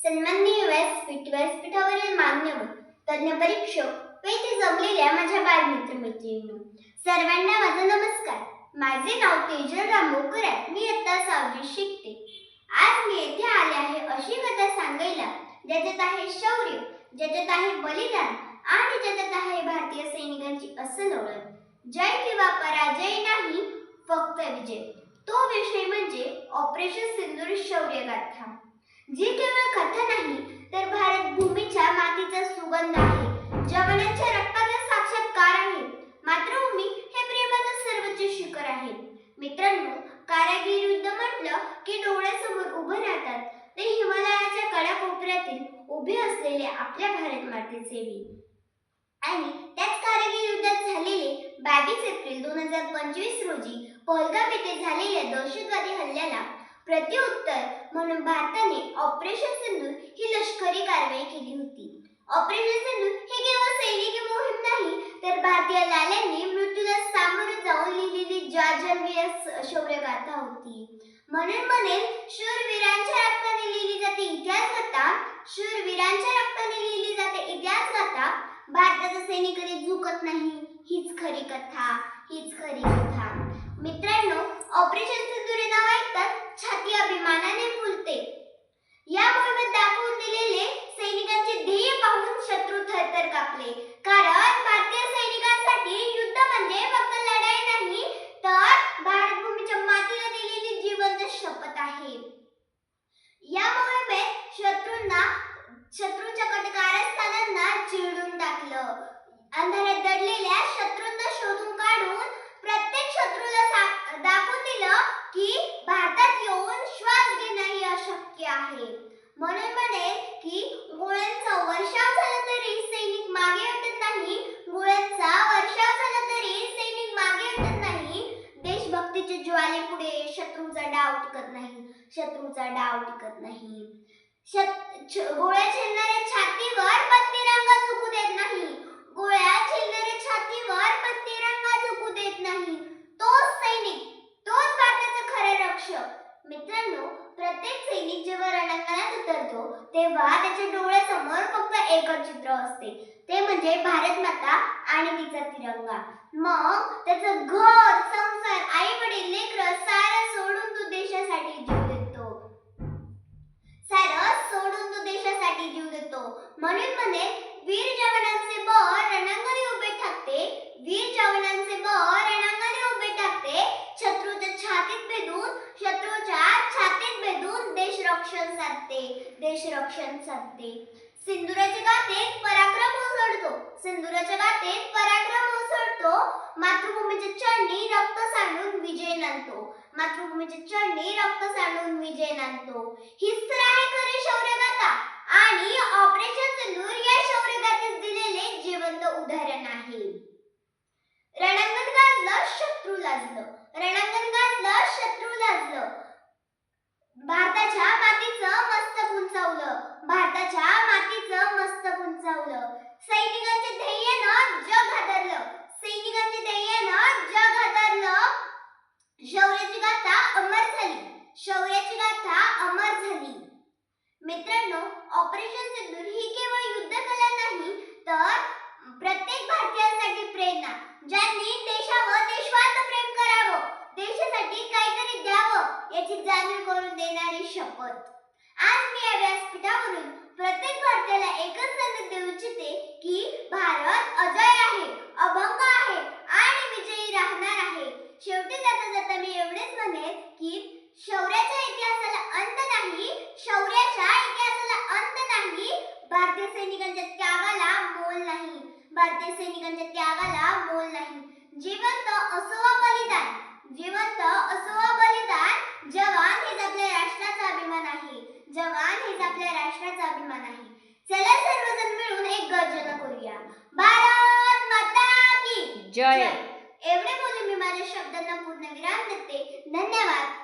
सन्माननीय व्यासपीठावरील मान्यवर तज्ञ परीक्षक व इथे जमलेल्या माझ्या बालमित्र-मैत्रिणींनो, सर्वांना माझा नमस्कार. माझे नाव तेजल रामोकर आहे. मी इयत्ता 6वी शिकते. आज मी येथे आले आहे अशी कथा सांगायला ज्याच्यात आहे शौर्य, ज्याच्यात आहे बलिदान आणि ज्याच्यात आहे भारतीय सैनिकांची अस्सल ओळख. जय किंवा पराजय नाही, फक्त विजय. तो विषय म्हणजे ऑपरेशन सिंदूर शौर्यगाथा, जी केवळ कथा नाही तर भारत भूमीच्या मातीचा सुगंध आहे, जवानांच्या रक्ताचा साक्षात्कार आहे. मातृभूमी हे प्रेमाचे सर्वोच्च शिखर आहे. मित्रांनो, कारागीर युद्ध म्हटलं की डोळ्यासमोर उभं राहतात ते हिमालयाच्या कानाकोपऱ्यातील उभे असलेले आपल्या भारत मातेचे वीर. आणि त्याच कारगिल युद्धात झालेले 22 एप्रिल 2025 रोजी पहलगाम येथे झालेल्या दहशतवादी हल्ल्याला प्रत्युत्तर म्हणून भारताने ऑपरेशन सिंदूर ही लष्करी कारवाई केली होती. ऑपरेशन सिंदूर ही केवळ सैनिकी मोहीम नाही तर भारतीय लाल्यांनी मृत्यूला सामोरे जाऊन लिहिलेली जाज्वल्य शौर्यगाथा होती. म्हणून म्हणेल, शूरवीरांच्या रक्ताने लिहिली जाते इतिहासगाथा, शूरवीरांच्या रक्ताने लिहिली जाते इतिहासगाथा. भारताचा सैनिक कधी झुकत नाही, हीच खरी कथा, हीच खरी कथा. मित्रांनो, ऑपरेशन सिंदूर हे नाव ऐकताच छाती अभिमानाने फुलते. या मोहिमेत दाखवून दिलेले सैनिकांचे ध्येय पाहून शत्रू थरथर कापले. कारण भारतीय सैनिकांसाठी युद्ध म्हणजे फक्त लढाई नाही तर भारत भूमीच्या मातीला दिलेली जिवंत शपथ आहे. या मोहिमेत शत्रूच्या कारस्थानांना चिरडून टाकलं. अंधारात दडलेल्या शत्रूंना शोधून काढून प्रत्येक शत्रूला दाखवून दिलं की भारतात येऊन श्वास घेणं हे अशक्य आहे. म्हणून म्हणेल की गोळ्यांचा वर्षाव झाला तरी सैनिक मागे हटत नाही, गोळ्यांचा वर्षाव झाला तरी सैनिक मागे हटत नाही. देशभक्तीच्या ज्वालेपुढे शत्रूचा डाव टिकत नाही, शत्रूचा डाव टिकत नाही. गोळ्या झेलणाऱ्या छातीवर पण तिरंगा झुकू देत नाही, गोळ्या झेलणाऱ्या छातीवर पण तिरंगा झुकू देत नाही. तोच सैनिक, तोच भारताचा खरा रक्षक. मित्रांनो, प्रत्येक सैनिक जेव्हा रणांगणात उतरतो तेव्हा त्याच्या डोळ्यासमोर फक्त एकच चित्र असते, ते म्हणजे भारत माता आणि तिचा तिरंगा. मग त्याचं घर, संसार, आई वडील, लेकरं सारं सोडून तो देशासाठी जीव देतो, सारं सोडून तो देशासाठी जीव देतो. म्हणून म्हणे, वीर जवानांचे बळ रणांगणी उभे ठाकते, वीर जवानांचे बळ रणांगणी उभे टाकते. शत्रूच्या छातीत भेदून देश रक्षण साधते, देश रक्षण साधते. सिंदुराच्या गाथेत पराक्रम ओसळतो, सिंदुराच्या गाथेत पराक्रम ओसळतो. मातृभूमीच्या चरणी रक्त सांडून विजय नांदतो, मातृभूमीच्या चरणी रक्त सांडून विजय नांदतो. हीच तर आहे खरी शौर्यगाथा आणि ऑपरेशन सिंदूर या शौर्यगाथेत दिलेले जिवंत उदाहरण आहे. रणांगण गाजलं, शत्रू लाजलं, रणांगण गाजलं, शत्रू लाजलं. भारताच्या मातीचं मस्तक उंचावलं, भारताच्या मातीचं मस्तक उंचावलं. सैनिकांच्या ध्येयानं जग हादरलं, सैनिकांच्या ध्येयानं जग हादरलं. शौर्याची गाथा अमर झाली, शौर्याची गाथा अमर झाली. मित्रांनो, ऑपरेशन सिंदूर ही केवळ युद्धकला नाही तर प्रत्येक भारतीयासाठी प्रेरणा, ज्यांनी देशावर निस्वार्थ प्रेम करावं, देशासाठी काहीतरी द्यावं याची जाणीव करून देणारी शपथ. आज मी या व्यासपीठावरून प्रत्येक भारतीयाला एकच संदेश देऊ इच्छिते की भारत अजय आहे, अभंग आहे आणि विजयी राहणार आहे. शेवटी जाता जाता मी एवढेच म्हणेन की शौर्याच्या इतिहासाला अंत नाही, शौर्याच्या इतिहासाला अंत नाही. भारतीय सैनिकांच्या त्यागाला मोल नाही, भारतीय सैनिकांच्या त्यागाला मोल नाही. जिवंत असो वा बलिदान, जिवंत असो वा बलिदान, जवान हेच आपल्या राष्ट्राचा अभिमान आहे, जवान हेच आपल्या राष्ट्राचा अभिमान आहे. चला सर्वजण मिळून एक गर्जना करूया. भारत माता की जय. एवढे बोलून मी माझ्या शब्दांना पूर्ण विराम देते. धन्यवाद.